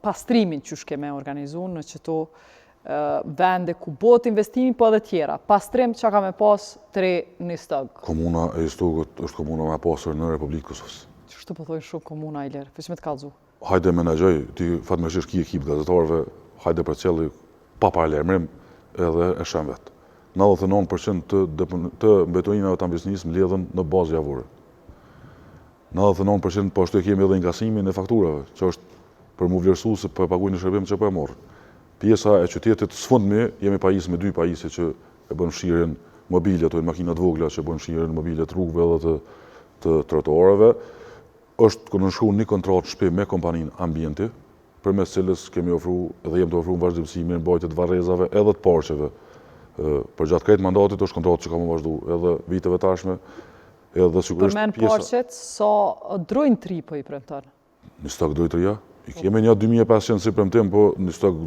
pastrimin që shkeme organizu në qëto vende ku bot investimi, po edhe tjera. Pastrim që ka me pas 3-1 Komuna e Istogët është komuna me pasër në Republikë Kosovës. Qështu po thojnë shumë komuna i lërë, fëqme të kalzu? Hajde menagjoj, ti fatmeshish ki ekip gazetarëve, hajde për cjelli pa paralajmërim edhe e shem vetë. 99% të mbetonimeve të ambisnisë mbledhen në bazë javore. 99% po ashtu e kemi edhe inkasimin e fakturave, që është për mu vlerësu se për paguajnë në shërbim që për e morë. Pjesa e qytetit sfundmi, jemi pajisë me 2 pajisje që e bën fshirjen mobilje, ato makinat vogla që bën fshirjen mobilje të rrugëve edhe të trotuareve, është nënshkruar një kontratë shpe me kompaninë Ambienti, përmes cilës kemi ofruar dhe jemi të ofruar vazhdimsi mirëmbajtje të varrezave edhe të parqeve. Për gjatë krejt mandatit është kontratë që ka më vazhdu edhe viteve tashme, edhe sigurisht përmen parqet, sa drojnë tri po i premton? Një stok drojnë tria. I kemi një 2500 si premtim, po një stok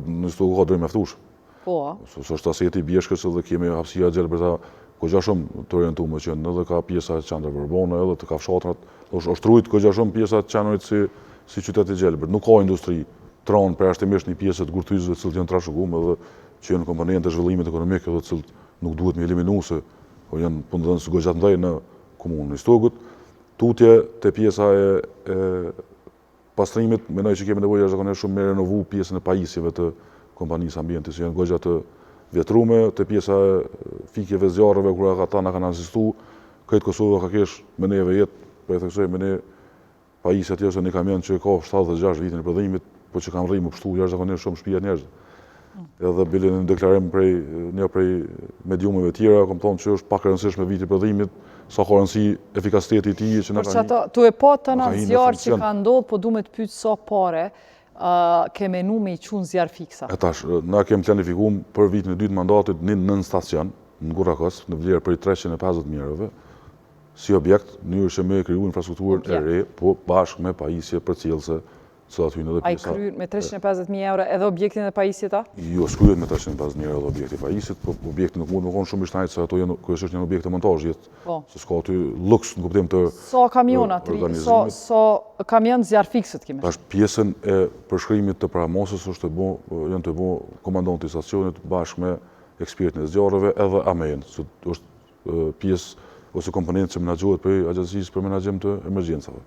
ka drojnë meftush. Po. Së është aseti i Bjeshkës edhe kemi hapësia Gjelberta këgja shumë të orientume që edhe ka pjesa e qendrë Vërbona, edhe të kafshatrat, është rrujt këgja shumë pjesa të qendrit si qyteti Gjelbert. Nuk ka industri tranë për ashtimisht një pjesë të gurthyzve cilët janë trashëgume edhe që janë komponentë e zhvillimit ekonomik edhe cilët nuk duhet me eliminu se janë punëdhënës goxhat ndaj në komunën e Istogët. Tutje të pjesa e pastrimit, mendoj që kemi nevojë jashtëzakonisht shumë me renovu pjesën e pajisjeve të kompanisë Ambienti, që janë goxha të vjetrume, të pjesa e fikjeve zjarreve, kur ata na kanë asistu, këtë Kosova ka kesh me neve jetë, po e theksoj me ne pajisja tjerë se një kamion që ka 76 vitin e prodhimit, po që kanë rrimë pështu jashtëzakonisht shumë shtëpia njerëz. Edhe bile në deklarim prej mediumeve tjera, kom thonë që është pak e rëndësishme viti prodhimit, sa ka rëndësi efikasiteti i tij që na kanë. Tu e pa të në zjarë që ka ndodhë, po du me të pytë sa pare ke menu me i qunë zjarë fiksa. E tash, na kem planifikuar për vitin e dytë mandatit një nën stacion në Gurakos, në vlerë për 350 mijë si objekt, në mënyrë që me kriju infrastrukturën e re, po bashkë me pajisje përcjellëse. A i kryet me 350.000 euro edhe objektin e pajisjet ta? Jo, s'kryet me 350.000 euro edhe objekti pajisjet, po objekti nuk mund të konë shumë i shnajtë se ato kërësisht janë objekte montajit, se s'ka aty luks në kuptim të Sa kamiona, sa kamion zjarë fiksët kime? Tash pjesën e përshkrimit të paramosës janë të bo komandanti i stacionit bashkë me ekspertin e zjarëve edhe AMEN, që është pjesë ose komponentë që menaxhohet për Agjencisë për Menaxhim të Emergjencave.